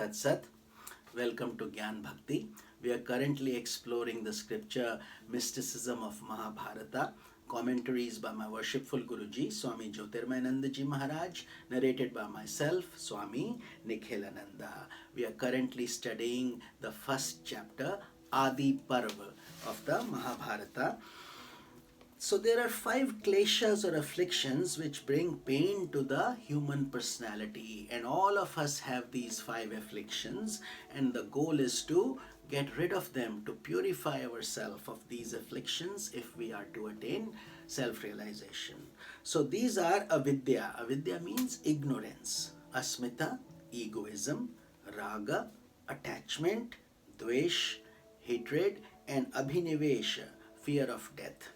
Tat Sat. Welcome to Gyan Bhakti. We are currently exploring the scripture Mysticism of Mahabharata. Commentaries by my worshipful Guruji, Swami Jyotirmayananda Ji Maharaj, narrated by myself, Swami Nikhilananda. We are currently studying the first chapter, Adi Parva of the Mahabharata. So there are 5 kleshas or afflictions which bring pain to the human personality, and all of us have these 5 afflictions, and the goal is to get rid of them, to purify ourselves of these afflictions if we are to attain self-realization. So these are avidya. Avidya means ignorance. Asmita, egoism. Raga, attachment. Dvesh, hatred. And abhinivesha, fear of death.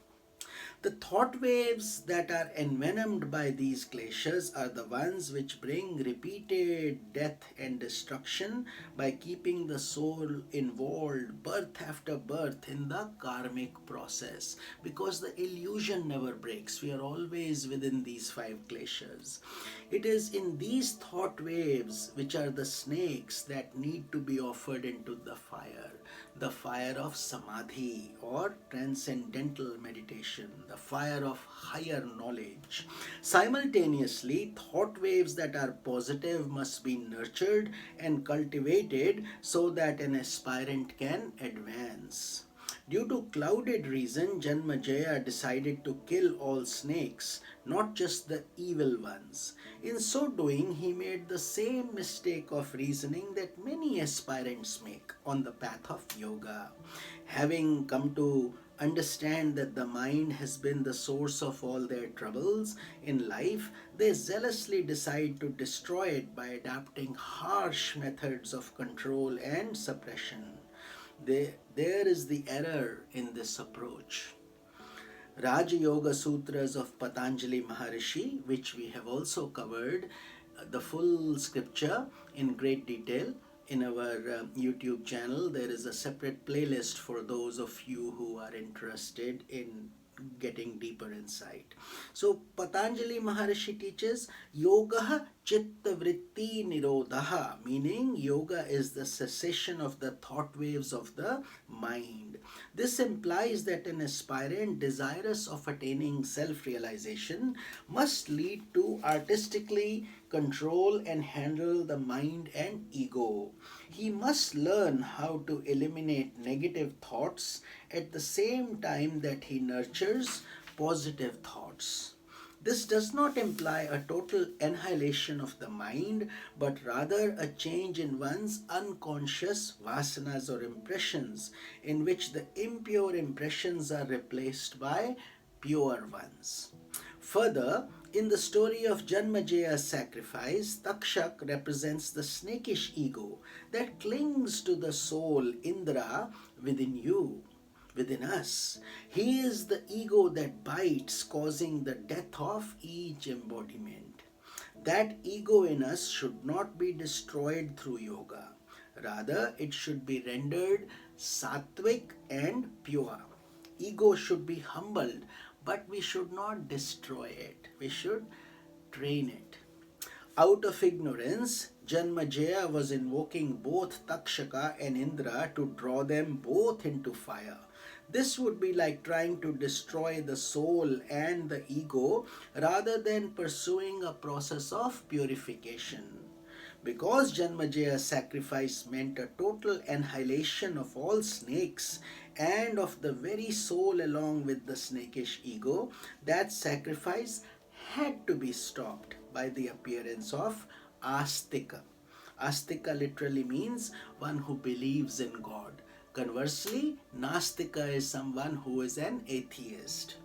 The thought waves that are envenomed by these kleshas are the ones which bring repeated death and destruction by keeping the soul involved birth after birth in the karmic process, because the illusion never breaks. We are always within these 5 kleshas. It is in these thought waves, which are the snakes, that need to be offered into the fire of samadhi or transcendental meditation, the fire of higher knowledge. Simultaneously, thought waves that are positive must be nurtured and cultivated so that an aspirant can advance. Due to clouded reason, Janmajaya decided to kill all snakes, not just the evil ones. In so doing, he made the same mistake of reasoning that many aspirants make on the path of yoga. Having come to understand that the mind has been the source of all their troubles in life, they zealously decide to destroy it by adopting harsh methods of control and suppression. There is the error in this approach. Raja Yoga Sutras of Patanjali Maharishi, which we have also covered, the full scripture in great detail in our YouTube channel. There is a separate playlist for those of you who are interested in getting deeper insight. So Patanjali Maharishi teaches yoga chitta vritti nirodha, meaning yoga is the cessation of the thought waves of the mind. This implies that an aspirant desirous of attaining self-realization must lead to artistically control and handle the mind and ego. He must learn how to eliminate negative thoughts at the same time that he nurtures positive thoughts. This does not imply a total annihilation of the mind, but rather a change in one's unconscious vasanas or impressions, in which the impure impressions are replaced by pure ones. Further, in the story of Janmajaya's sacrifice, Takshak represents the snakish ego that clings to the soul Indra within you, within us. He is the ego that bites, causing the death of each embodiment. That ego in us should not be destroyed through yoga. Rather, it should be rendered sattvic and pure. Ego should be humbled, but we should not destroy it. We should train it. Out of ignorance, Janmajaya was invoking both Takshaka and Indra to draw them both into fire. This would be like trying to destroy the soul and the ego rather than pursuing a process of purification. Because Janmajaya's sacrifice meant a total annihilation of all snakes and of the very soul along with the snakish ego, that sacrifice had to be stopped by the appearance of Astika. Astika literally means one who believes in God. Conversely, Nastika is someone who is an atheist.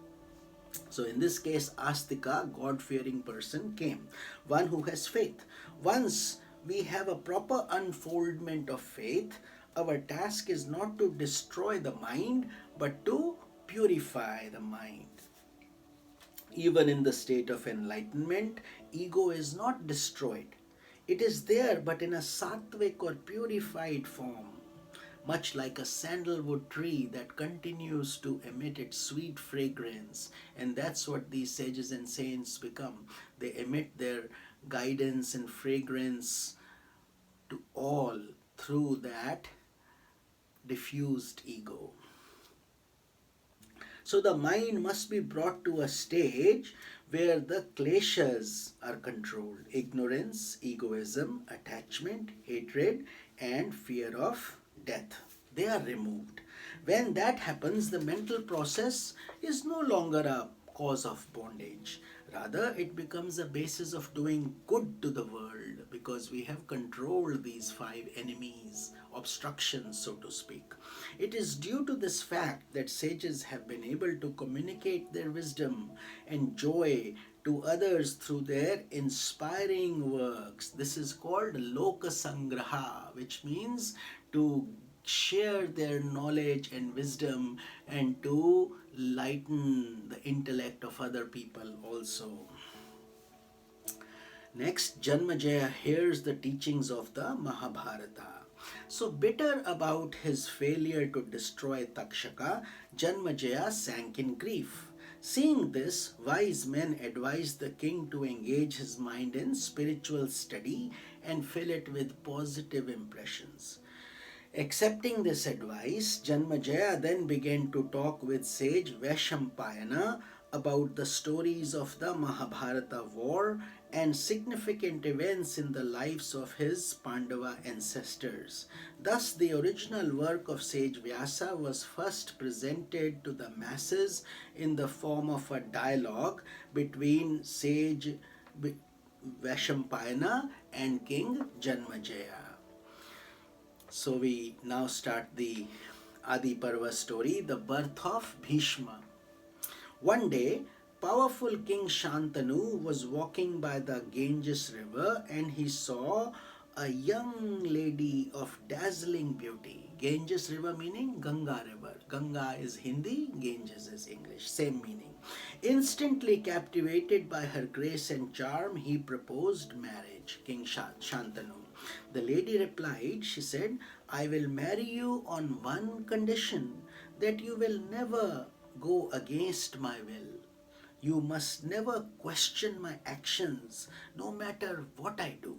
So in this case, Astika, God-fearing person, came. One who has faith. Once we have a proper unfoldment of faith, our task is not to destroy the mind, but to purify the mind. Even in the state of enlightenment, ego is not destroyed. It is there, but in a sattvic or purified form, much like a sandalwood tree that continues to emit its sweet fragrance. And that's what these sages and saints become. They emit their guidance and fragrance to all through that diffused ego. So the mind must be brought to a stage where the kleshas are controlled: ignorance, egoism, attachment, hatred, and fear of death. They are removed. When that happens, the mental process is no longer a cause of bondage. Rather, it becomes a basis of doing good to the world, because we have controlled these five enemies, obstructions, so to speak. It is due to this fact that sages have been able to communicate their wisdom and joy to others through their inspiring works. This is called lokasangraha, which means to share their knowledge and wisdom and to lighten the intellect of other people also. Next, Janmajaya hears the teachings of the Mahabharata. So bitter about his failure to destroy Takshaka, Janmajaya sank in grief. Seeing this, wise men advised the king to engage his mind in spiritual study and fill it with positive impressions. Accepting this advice, Janmajaya then began to talk with sage Vaishampayana about the stories of the Mahabharata war and significant events in the lives of his Pandava ancestors. Thus, the original work of Sage Vyasa was first presented to the masses in the form of a dialogue between sage Vaishampayana and King Janmajaya. So we now start the Adi Parva story, the birth of Bhishma. One day, powerful King Shantanu was walking by the Ganges river and he saw a young lady of dazzling beauty. Ganges river meaning Ganga river. Ganga is Hindi, Ganges is English, same meaning. Instantly captivated by her grace and charm, he proposed marriage, King Shantanu. The lady replied, she said, I will marry you on one condition, that you will never go against my will. You must never question my actions, no matter what I do.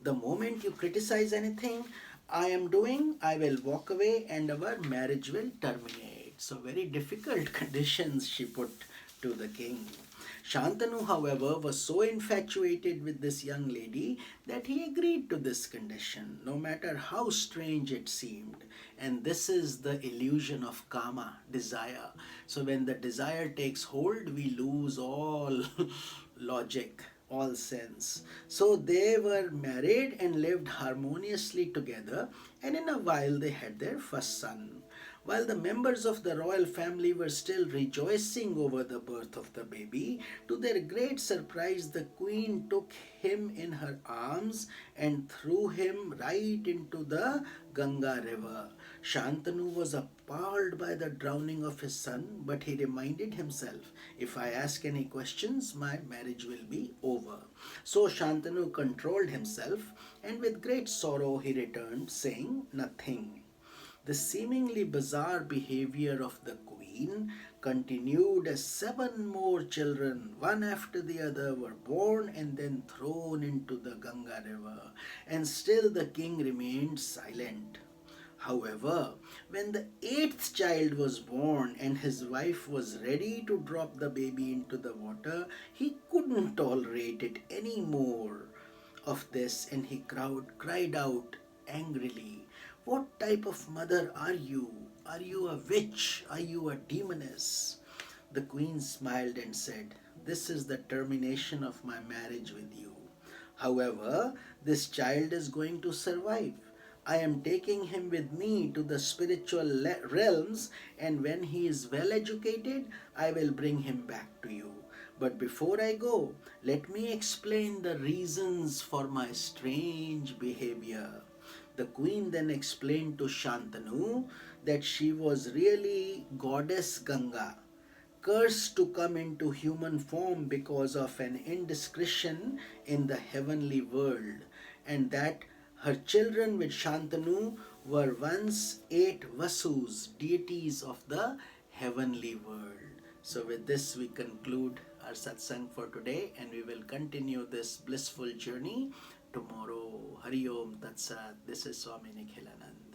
The moment you criticize anything I am doing, I will walk away and our marriage will terminate. So very difficult conditions she put to the king. Shantanu, however, was so infatuated with this young lady that he agreed to this condition, no matter how strange it seemed. And this is the illusion of kama, desire. So when the desire takes hold, we lose all logic, all sense. So they were married and lived harmoniously together, and in a while they had their first son. While the members of the royal family were still rejoicing over the birth of the baby, to their great surprise, the queen took him in her arms and threw him right into the Ganga river. Shantanu was appalled by the drowning of his son, but he reminded himself, if I ask any questions, my marriage will be over. So Shantanu controlled himself, and with great sorrow he returned, saying nothing. The seemingly bizarre behavior of the queen continued as 7 more children, one after the other, were born and then thrown into the Ganga river, and still the king remained silent. However, when the 8th child was born and his wife was ready to drop the baby into the water, he couldn't tolerate it any more of this, and he cried out angrily, what type of mother are you? Are you a witch? Are you a demoness? The queen smiled and said, this is the termination of my marriage with you. However, this child is going to survive. I am taking him with me to the spiritual realms, and when he is well educated, I will bring him back to you. But before I go, let me explain the reasons for my strange behavior. The queen then explained to Shantanu that she was really goddess Ganga, cursed to come into human form because of an indiscretion in the heavenly world, and that her children with Shantanu were once 8 Vasus, deities of the heavenly world. So with this we conclude our satsang for today, and we will continue this blissful journey tomorrow. Hari Om Tat Sat. This is Swami Nikhilanand.